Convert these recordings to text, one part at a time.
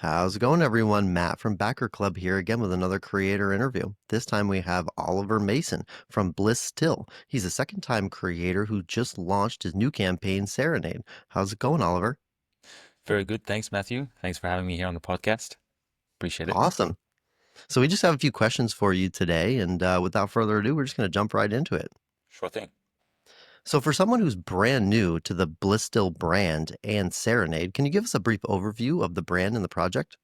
How's it going, everyone? Matt from Backer Club here again with another creator interview. This time we have Oliver Masson from Blisstil. He's a second-time creator who just launched his new campaign, Serenade. How's it going, Oliver? Very good. Thanks, Matthew. Thanks for having me here on the podcast. Appreciate it. Awesome. So we just have a few questions for you today, and without further ado, we're just going to jump right into it. Sure thing. So for someone who's brand new to the Blisstil brand and Serenade, can you give us a brief overview of the brand and the project?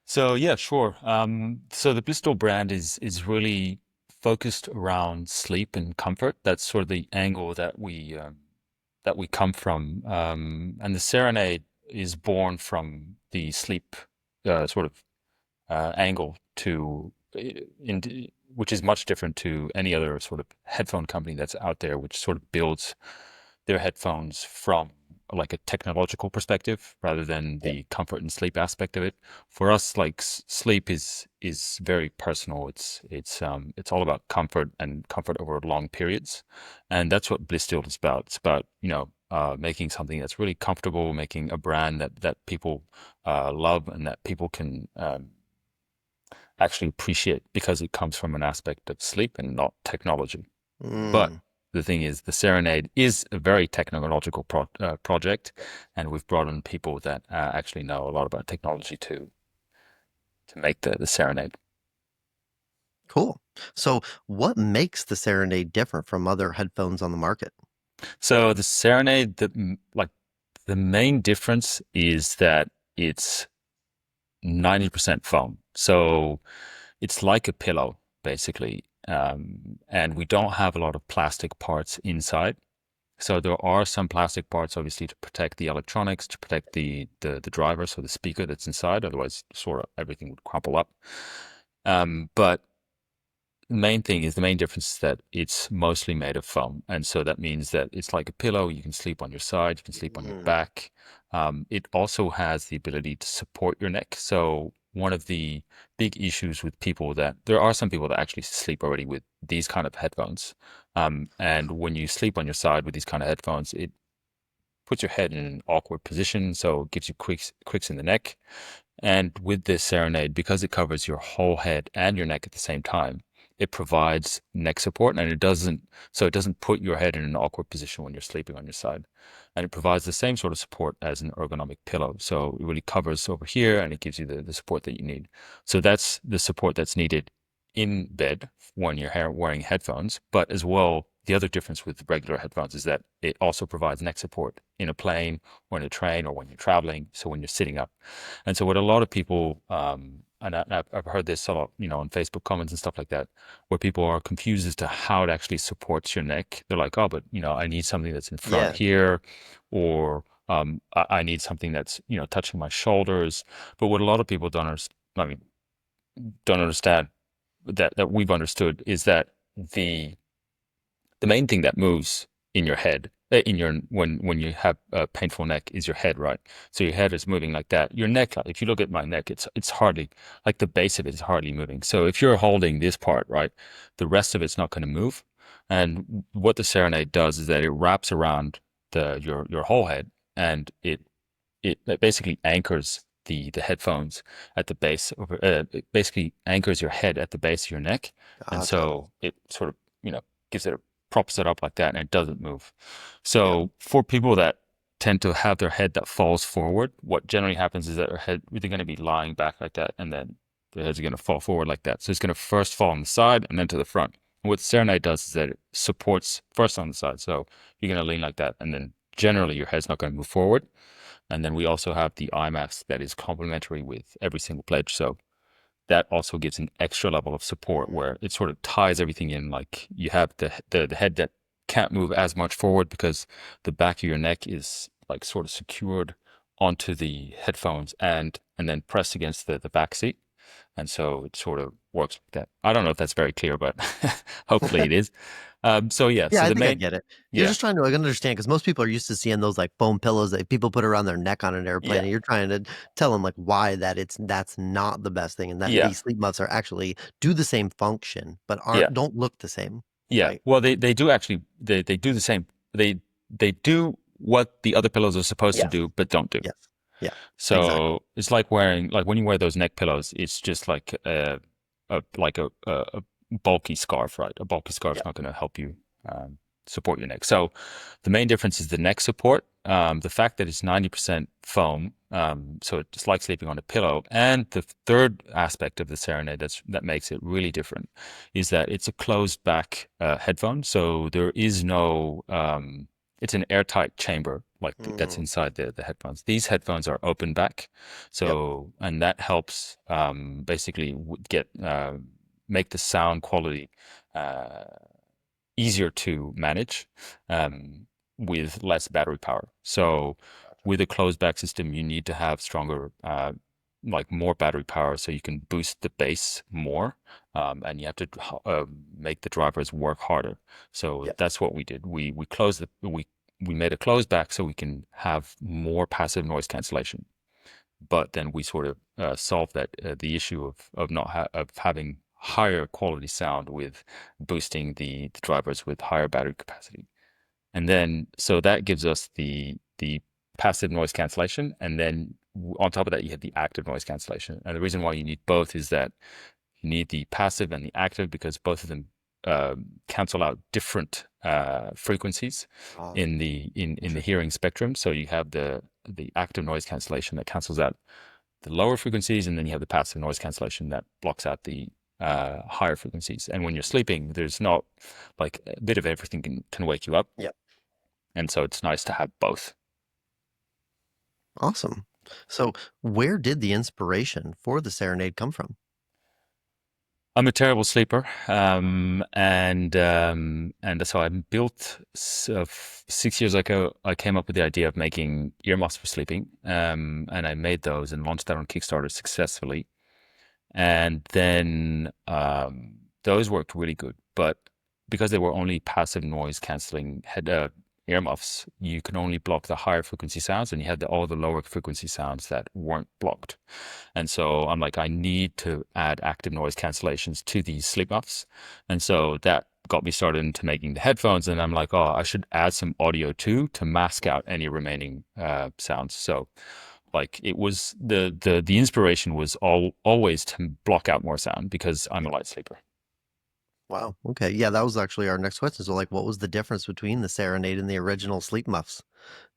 So yeah, sure. So the Blisstil brand is really focused around sleep and comfort. That's sort of the angle that we come from. And the Serenade is born from the sleep sort of angle to which is much different to any other sort of headphone company that's out there, which sort of builds their headphones from like a technological perspective rather than the comfort and sleep aspect of it. For us, like sleep is very personal. It's all about comfort and comfort over long periods, and that's what Blisstil is about. It's about making something that's really comfortable, making a brand that people love and that people can actually appreciate because it comes from an aspect of sleep and not technology. But Mm. the thing is, the Serenade is a very technological project, and we've brought in people that actually know a lot about technology to make the Serenade. Cool. So what makes the Serenade different from other headphones on the market? So the Serenade, the main difference is that it's 90% foam. So it's like a pillow, basically. And we don't have a lot of plastic parts inside. So there are some plastic parts, obviously, to protect the electronics, to protect the driver, so the speaker that's inside. Otherwise, sort of everything would crumple up. But the main difference is that it's mostly made of foam, and so that means that it's like a pillow. You can sleep on your side, you can sleep on your Mm. back. It also has the ability to support your neck. So one of the big issues with people that there are some people that actually sleep already with these kind of headphones. And when you sleep on your side with these kind of headphones, it puts your head in an awkward position, so it gives you quicks in the neck. And with this Serenade, because it covers your whole head and your neck at the same time, it provides neck support, and it doesn't put your head in an awkward position when you're sleeping on your side. And it provides the same sort of support as an ergonomic pillow. So it really covers over here and it gives you the support that you need. So that's the support that's needed in bed when you're wearing headphones. But as well, the other difference with regular headphones is that it also provides neck support in a plane or in a train or when you're traveling. So when you're sitting up. And so what a lot of people, I've heard this a lot, on Facebook comments and stuff like that, where people are confused as to how it actually supports your neck. They're like, oh, but I need something that's in front Yeah. here, or I need something that's touching my shoulders. But what a lot of people don't understand that we've understood is that the the main thing that moves in your head in your when you have a painful neck is your head, right? So your head is moving like that. Your neck, like, if you look at my neck, it's hardly, like, the base of it is hardly moving. So if you're holding this part, right, the rest of it's not going to move. And what the Serenade does is that it wraps around your whole head, and it basically anchors the headphones at the base of it basically anchors your head at the base of your neck. And Gotcha. so it sort of gives it props it up like that, and it doesn't move. Yeah. So for people that tend to have their head that falls forward, what generally happens is that their head, they're going to be lying back like that, and then their heads are going to fall forward like that. So it's going to first fall on the side and then to the front. And what Serenade does is that it supports first on the side. So you're going to lean like that, and then generally your head's not going to move forward. And then we also have the eye mask that is complementary with every single pledge. So that also gives an extra level of support where it sort of ties everything in. Like, you have the head that can't move as much forward because the back of your neck is like sort of secured onto the headphones and then pressed against the back seat. And so it sort of works like that. I don't know if that's very clear, but hopefully it is. So yeah, Yeah, so I the think I main, get it. You're yeah, just trying to understand because most people are used to seeing those like foam pillows that people put around their neck on an airplane, yeah, and you're trying to tell them like why that's not the best thing, and that yeah, these sleep muffs are actually do the same function but yeah. aren't don't look the same, Yeah, right? well, they do actually, they do the same. They do what the other pillows are supposed to Yes. do, but don't do. Yes. Yeah, exactly. So it's like wearing, like when you wear those neck pillows, it's just like a bulky scarf, right? A bulky scarf's Yeah. not going to help you um, support your neck. So the main difference is the neck support. The fact that it's 90% foam, so it's like sleeping on a pillow. And the third aspect of the Serenade that makes it really different is that it's a closed back headphone. So there is no it's an airtight chamber that's Mm, inside the headphones. These headphones are open back, yep. so and that helps basically get make the sound quality uh, easier to manage um, with less battery power. So Gotcha. with a closed back system, you need to have stronger, like more battery power, so you can boost the bass more, and you have to make the drivers work harder. So Yep. that's what we did. We closed we made a closed back so we can have more passive noise cancellation. But then we sort of solved that the issue of not of having higher quality sound with boosting the drivers with higher battery capacity. And then so that gives us the passive noise cancellation, and then on top of that you have the active noise cancellation. And the reason why you need both is that you need the passive and the active because both of them cancel out different frequencies Ah, in the interesting. hearing spectrum. So you have the active noise cancellation that cancels out the lower frequencies, and then you have the passive noise cancellation that blocks out the higher frequencies. And when you're sleeping, there's not like a bit of everything can wake you up, Yep. and so it's nice to have both. Awesome. So, where did the inspiration for the Serenade come from? I'm a terrible sleeper, and so I built 6 years ago. I came up with the idea of making earmuffs for sleeping, and I made those and launched that on Kickstarter successfully. And then those worked really good, but because they were only passive noise canceling earmuffs, you can only block the higher frequency sounds, and you had all the lower frequency sounds that weren't blocked. And so I'm like, I need to add active noise cancellations to these SleepMuffs. And so that got me started into making the headphones. And I'm like, oh, I should add some audio too to mask out any remaining sounds. So like it was the inspiration was always to block out more sound because I'm a Yep. light sleeper. Wow. Okay. Yeah, that was actually our next question. So, like, what was the difference between the Serenade and the original Sleep Muffs?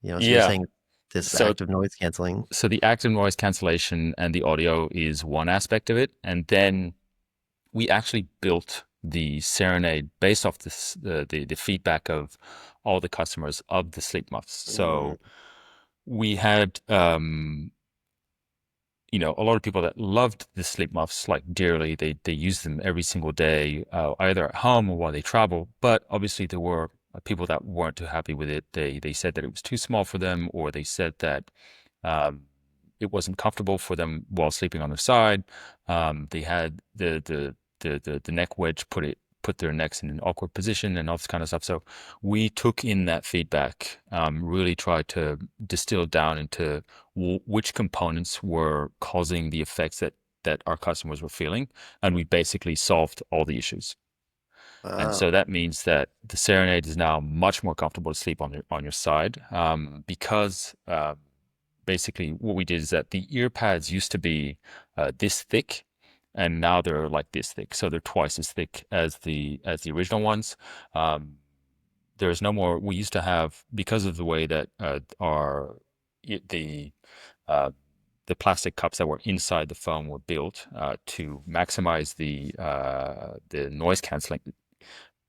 So you're Yeah. saying this So active noise canceling. so the active noise cancellation and the audio is one aspect of it, and then we actually built the Serenade based off the feedback of all the customers of the Sleep Muffs. Mm, So we had a lot of people that loved the SleepMuffs like dearly. They use them every single day, either at home or while they travel. But obviously there were people that weren't too happy with it. They said that it was too small for them, or they said that um, it wasn't comfortable for them while sleeping on their side. They had the neck wedge put their necks in an awkward position and all this kind of stuff. So we took in that feedback, really tried to distill down into which components were causing the effects that our customers were feeling, and we basically solved all the issues. And so wow. that means that the Serenade is now much more comfortable to sleep on your side, because basically what we did is that the ear pads used to be this thick, and now they're like this thick, so they're twice as thick as the original ones. Um, there's no more. We used to have, because of the way that our i- uh, the plastic cups that were inside the foam were built to maximize the noise canceling.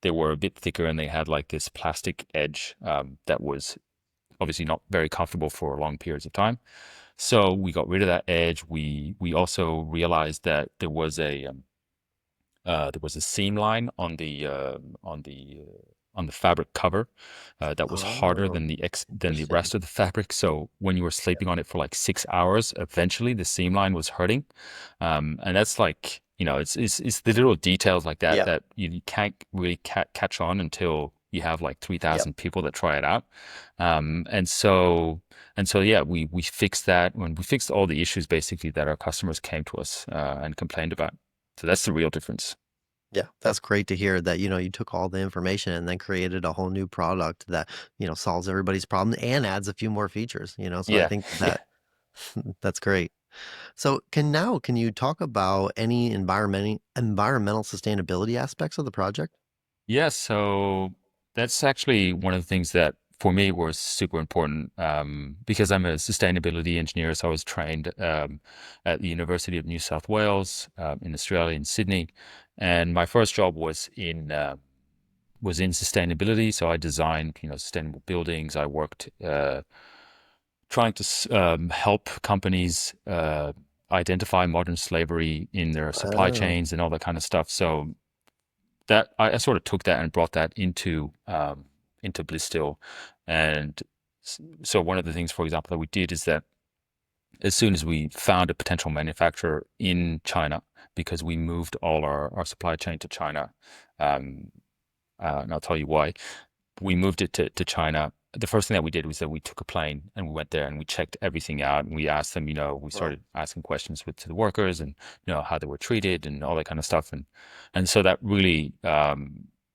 They were a bit thicker, and they had like this plastic edge that was obviously not very comfortable for long periods of time. So we got rid of that edge. We also realized that there was a seam line on the fabric cover that was harder Oh, than the interesting. rest of the fabric. So when you were Yep. sleeping on it for like 6 hours, eventually the seam line was hurting, and that's like it's the little details like that Yep. that you can't really catch on until you have like Yep. 3,000 people that try it out, and so yeah, we fixed that when we fixed all the issues basically that our customers came to us and complained about. So that's the real difference. Yeah, that's great to hear that, you took all the information and then created a whole new product that, solves everybody's problem and adds a few more features. So I Yeah, think yeah, that That's great. So can you talk about any environmental sustainability aspects of the project? Yeah, so that's actually one of the things that for me was super important because I'm a sustainability engineer. So I was trained at the University of New South Wales in Australia, in Sydney, and my first job was in sustainability. So I designed, sustainable buildings. I worked trying to help companies identify modern slavery in their supply Oh, chains and all that kind of stuff. So that I sort of took that and brought that into Blisstil, and so one of the things, for example, that we did is that as soon as we found a potential manufacturer in China, because we moved all our supply chain to China, um, and I'll tell you why we moved it to China. The first thing that we did was that we took a plane and we went there and we checked everything out and we asked them, we wow. started asking questions to the workers and how they were treated and all that kind of stuff, and so that really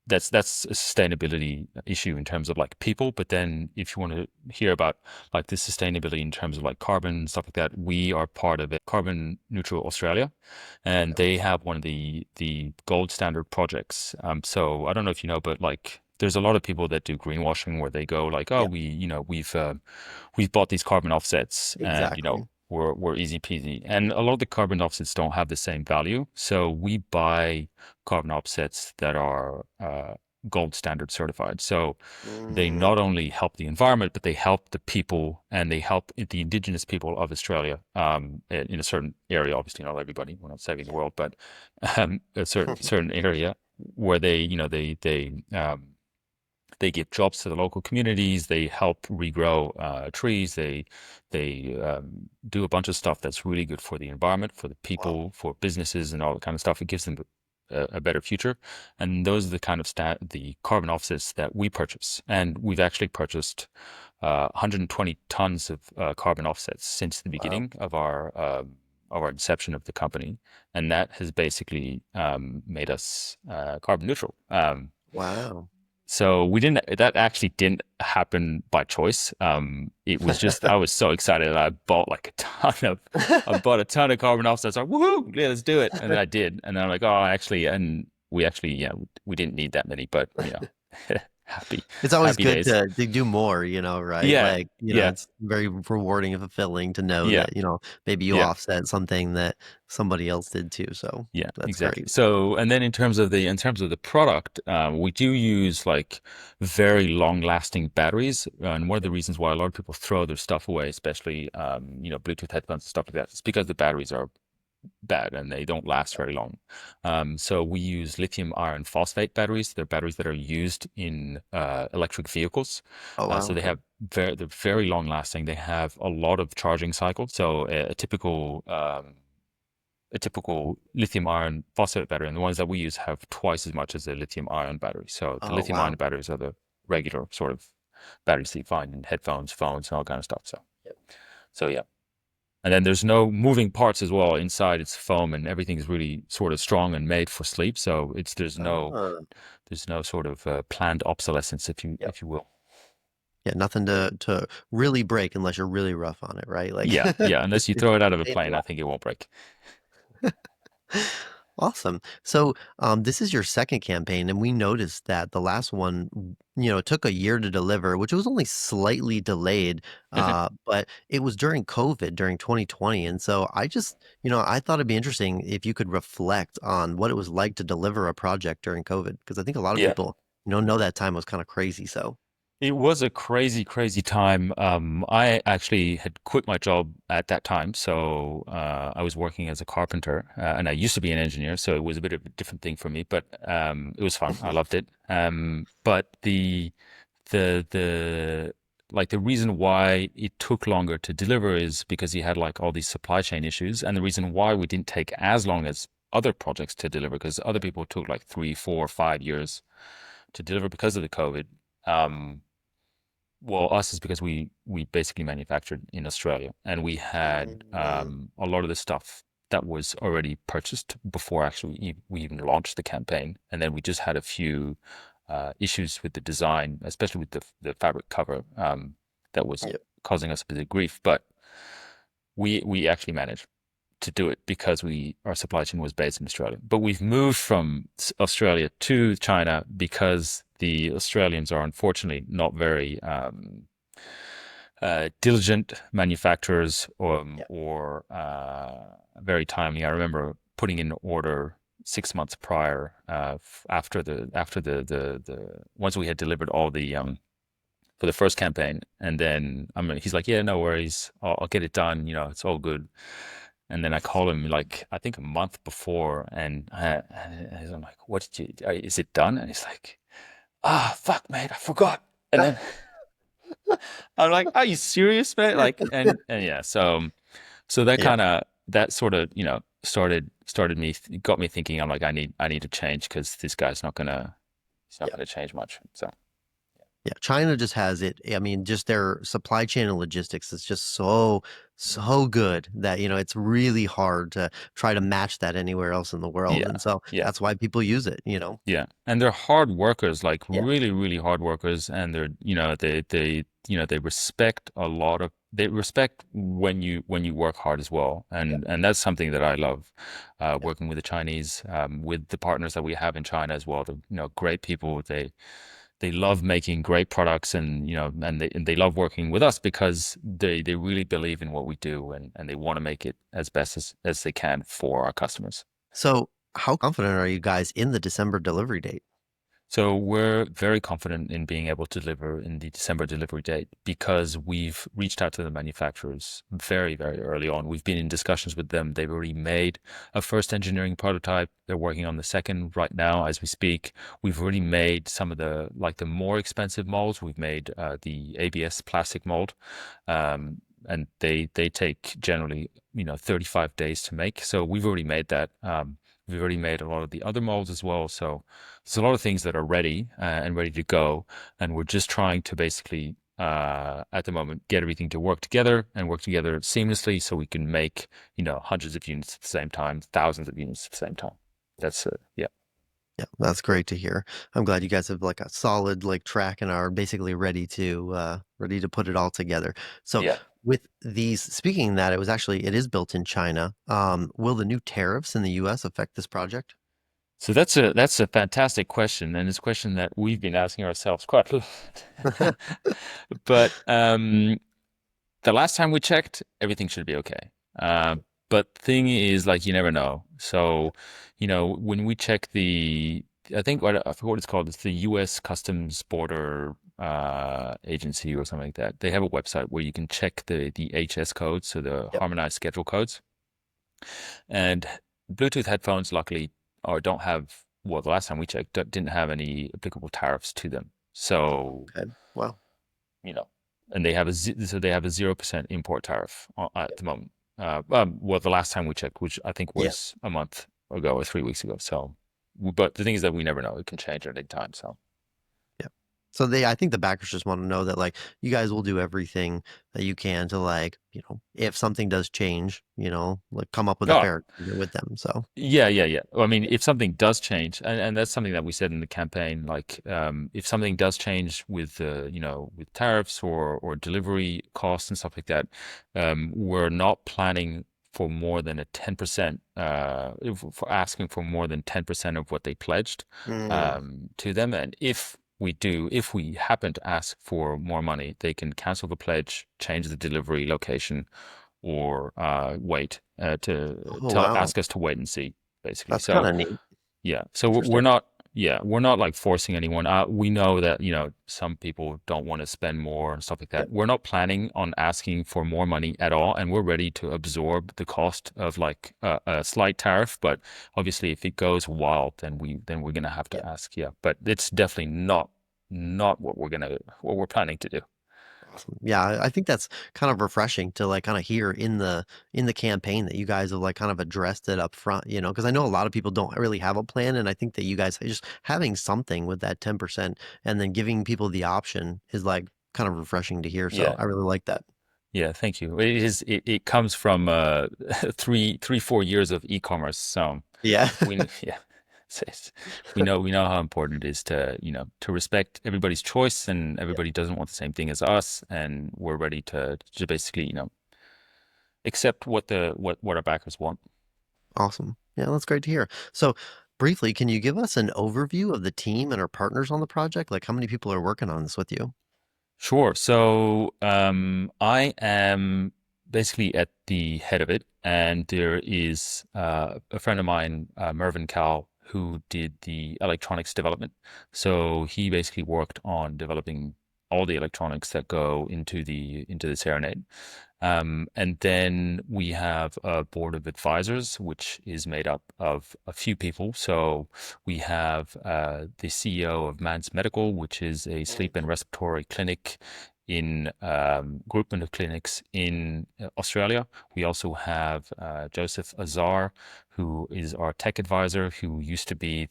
that's a sustainability issue in terms of like people. But then if you want to hear about like the sustainability in terms of like carbon and stuff like that, we are part of it, Carbon Neutral Australia, and they have one of the gold standard projects. So I don't know if you know, but like there's a lot of people that do greenwashing where they go like, oh, Yeah, we've bought these carbon offsets and exactly. we're easy peasy. And a lot of the carbon offsets don't have the same value. So we buy carbon offsets that are gold standard certified. So they Mm, not only help the environment, but they help the people and they help the indigenous people of Australia in a certain area. Obviously, not everybody. We're not saving the world, but a certain area where they give jobs to the local communities. They help regrow trees. They do a bunch of stuff that's really good for the environment, for the wow. people, for businesses, and all that kind of stuff. It gives them a better future. And those are the kind of the carbon offsets that we purchase. And we've actually purchased 120 tons of carbon offsets since the Wow. beginning of our inception of the company, and that has basically made us carbon neutral. Wow. So we didn't, that actually didn't happen by choice. It was just, I was so excited that I bought a ton of carbon offsets. I was like, woohoo, yeah, let's do it. And then I did. And then I'm like, oh, actually, and we actually, yeah, we didn't need that many, but happy, It's always happy good days. to do more, right? Yeah. Like, Yeah. it's very rewarding and fulfilling to know Yeah. that, maybe you Yeah. offset something that somebody else did too. So Yeah, that's exactly. great. So, and then in terms of the product, we do use like very long-lasting batteries, and one of the reasons why a lot of people throw their stuff away, especially Bluetooth headphones and stuff like that, is because the batteries are bad and they don't last very long. So we use lithium iron phosphate batteries. They're batteries that are used in electric vehicles. Oh, wow. So Okay. they're very long lasting. They have a lot of charging cycles. So a typical lithium iron phosphate battery, and the ones that we use have twice as much as a lithium ion battery. So the Oh, lithium ion wow. batteries are the regular sort of batteries that you find in headphones, phones, and all kind of stuff. Yep. So yeah. And then there's no moving parts as well. Inside it's foam and everything's really sort of strong and made for sleep. So Uh, there's no sort of planned obsolescence, yep. if you will. Yeah, nothing to really break unless you're really rough on it, right? Like Yeah, yeah. Unless you it's throw it out of a made to plane, I last. think it won't break. Awesome. So, this is your second campaign, and we noticed that the last one, it took a year to deliver, which was only slightly delayed, but it was during COVID, during 2020. And so I thought it'd be interesting if you could reflect on what it was like to deliver a project during COVID, because I think a lot of Yeah. people, know that time was kind of crazy. So, It was a crazy, crazy time. I actually had quit my job at that time, so I was working as a carpenter, and I used to be an engineer, so it was a bit of a different thing for me. But it was fun. I loved it. But the like the reason why it took longer to deliver is because he had like all these supply chain issues, and the reason why we didn't take as long as other projects to deliver, because other people took like 3, 4, 5 years to deliver because of the COVID. Um, well, us is because we basically manufactured in Australia, and we had mm, a lot of the stuff that was already purchased before actually we even launched the campaign, and then we just had a few issues with the design, especially with the fabric cover, that was yep. causing us a bit of grief. But we actually managed to do it because our supply chain was based in Australia. But we've moved from Australia to China because the Australians are unfortunately not very diligent manufacturers, Yeah. very timely. I remember putting in an order 6 months prior, after the once we had delivered all the for the first campaign, and then he's like, yeah, no worries, I'll get it done. It's all good. And then I call him like I think a month before, and I'm like, what did you? Is it done? And he's like, fuck, mate, I forgot. And then I'm like, are you serious, mate? Like, and yeah, so that Yeah. kind of that sort of started me got me thinking. I'm like, I need to change because this guy's not gonna he's not Yeah. gonna change much. So Yeah, China just has it. I mean, just their supply chain and logistics is just so good that, it's really hard to try to match that anywhere else in the world. yeah, And so yeah. that's why people use it. Yeah, and they're hard workers, like Yeah. really, really hard workers, and they respect when you work hard as well, Yeah. and that's something that I love, Yeah. working with the Chinese, with the partners that we have in China as well. They're, great people. They love making great products, and they love working with us because they really believe in what we do, and they want to make it as best as they can for our customers. So how confident are you guys in the December delivery date? So we're very confident in being able to deliver in the December delivery date because we've reached out to the manufacturers very, very early on. We've been in discussions with them. They've already made a first engineering prototype. They're working on the second right now as we speak. We've already made some of the more expensive molds. We've made the ABS plastic mold, and they take generally 35 days to make. So we've already made that. We've already made a lot of the other molds as well. So there's a lot of things that are ready, and ready to go, and we're just trying to basically, at the moment, get everything to work together and work together seamlessly, so we can make hundreds of units at the same time, thousands of units at the same time. That's yeah, Yeah, that's great to hear. I'm glad you guys have like a solid like track and are basically ready to put it all together. So yeah. with these, speaking of that, it is built in China. Will the new tariffs in the US affect this project? So that's a fantastic question, and it's a question that we've been asking ourselves quite a lot. But the last time we checked, everything should be okay. But thing is, like, you never know. So, when we check I think I forgot what it's called. It's the U.S. Customs Border Agency or something like that. They have a website where you can check the HS codes, so the Yep. harmonized schedule codes. And Bluetooth headphones, luckily, or don't have. Well, the last time we checked, didn't have any applicable tariffs to them. So Okay. Well, you know, and they have a 0% import tariff at the moment. Well, the last time we checked, which I think yeah. was a month ago or 3 weeks ago. So, but the thing is that we never know; it can change at any time. So, Yeah. So I think the backers just want to know that like you guys will do everything that you can to like, if something does change, like come up with a oh, fair agreement with them. So yeah, yeah, yeah. Well, I mean, yeah. if something does change, and that's something that we said in the campaign, like, if something does change with, with tariffs or delivery costs and stuff like that, we're not planning for more than a 10%, for asking for more than 10% of what they pledged, Mm. to them. And if we happen to ask for more money, they can cancel the pledge, change the delivery location, or wait, to Oh wow. ask us to wait and see, basically. That's kind So of neat. yeah, so we're Interesting. not, yeah, we're not like forcing anyone. We know that some people don't want to spend more and stuff like Yeah. that. We're not planning on asking for more money at all, and we're ready to absorb the cost of like a slight tariff. But obviously, if it goes wild, then we're gonna have Yeah. to ask. Yeah, but it's definitely not what we're planning to do. Awesome. Yeah, I think that's kind of refreshing to like kind of hear in the campaign that you guys have like kind of addressed it up front, because I know a lot of people don't really have a plan, and I think that you guys just having something with that 10% and then giving people the option is like kind of refreshing to hear. So Yeah. I really like that. Yeah, thank you. It comes from 4 years of e-commerce. So Yeah. yeah, we know how important it is to respect everybody's choice, and Yeah. everybody doesn't want the same thing as us, and we're ready to basically accept what our backers want. Awesome. Yeah, that's great to hear. So, briefly, can you give us an overview of the team and our partners on the project? Like, how many people are working on this with you? Sure. So I am basically at the head of it, and there is a friend of mine, Mervyn Cal, who did the electronics development. So he basically worked on developing all the electronics that go into the Serenade. And then we have a board of advisors, which is made up of a few people. So we have the CEO of Mans Medical, which is a sleep and respiratory clinic in groupment of clinics in Australia. We also have Joseph Azar, who is our tech advisor, who used to be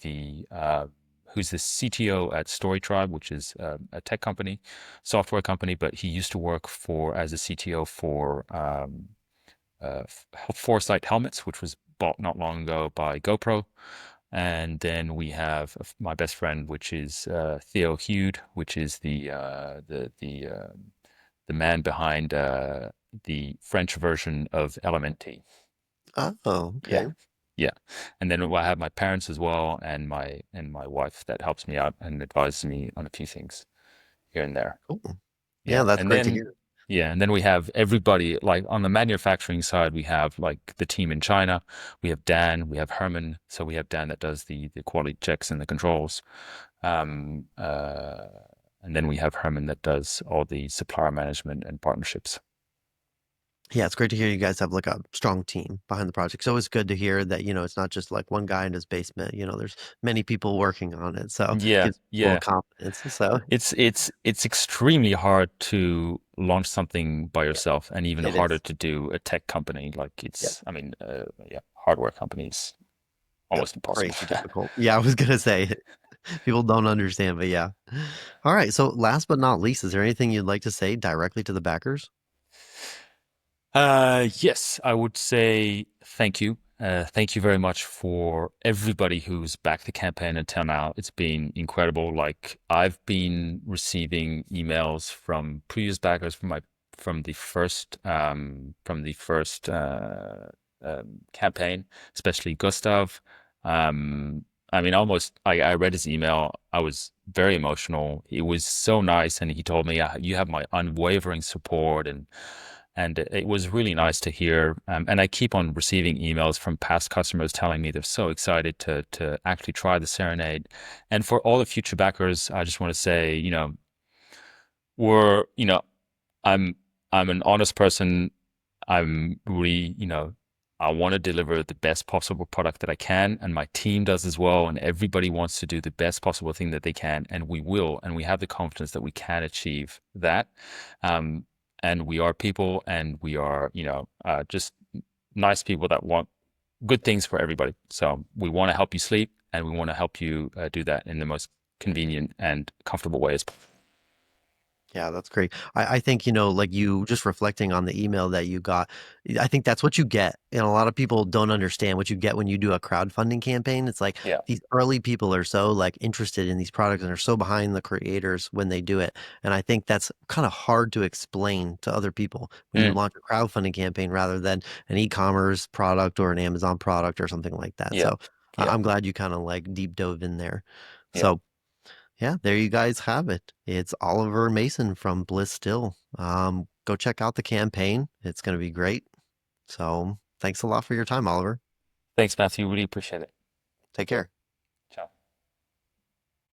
who's the CTO at StoryTribe, which is a tech company, software company, but he used to work as a CTO for Foresight Helmets, which was bought not long ago by GoPro. And then we have my best friend, which is Theo Hude, which is the man behind the French version of LMNT. Oh, Yeah, okay. yeah. And then I have my parents as well, and my wife that helps me out and advises me on a few things here and there. Cool. Yeah, Yeah, that's and great to then hear. we have everybody like on the manufacturing side. We have like the team in China. We have Dan. We have Herman. So we have Dan that does the quality checks and the controls. Um, uh, and then we have Herman that does all the supplier management and partnerships. Yeah, it's great to hear you guys have like a strong team behind the project. It's always good to hear that, it's not just like one guy in his basement, there's many people working on it. So it Yeah, gives people yeah. confidence. So It's extremely hard to launch something by yourself, and even it harder is. to do a tech company. Like Yep. I mean, yeah, hardware companies Yep. almost impossible. Crazy difficult. Yeah, I was gonna say people don't understand, but yeah. All right. So last but not least, is there anything you'd like to say directly to the backers? Yes, I would say thank you. Thank you very much for everybody who's backed the campaign until now. It's been incredible. Like I've been receiving emails from previous backers from the first campaign, especially Gustav. I mean, almost I read his email. I was very emotional. It was so nice, and he told me, "You have my unwavering support," and it was really nice to hear. And I keep on receiving emails from past customers telling me they're so excited to actually try the Serenade. And for all the future backers, I just want to say, we're, I'm I'm an honest person. I'm really, I want to deliver the best possible product that I can, and my team does as well. And everybody wants to do the best possible thing that they can, and we will, and we have the confidence that we can achieve that. Um, and we are people, and we are, just nice people that want good things for everybody. So we want to help you sleep, and we want to help you do that in the most convenient and comfortable way as possible. Yeah, that's great. I think, like you just reflecting on the email that you got, I think that's what you get. And a lot of people don't understand what you get when you do a crowdfunding campaign. It's like Yeah. these early people are so like interested in these products and are so behind the creators when they do it. And I think that's kind of hard to explain to other people when you Mm, launch a crowdfunding campaign rather than an e-commerce product or an Amazon product or something like that. yeah. So Yeah. I'm glad you kind of like deep dove in there. Yeah. So yeah, there you guys have it. It's Oliver Mason from Blisstil. Go check out the campaign. It's going to be great. So thanks a lot for your time, Oliver. Thanks, Matthew. Really appreciate it. Take care.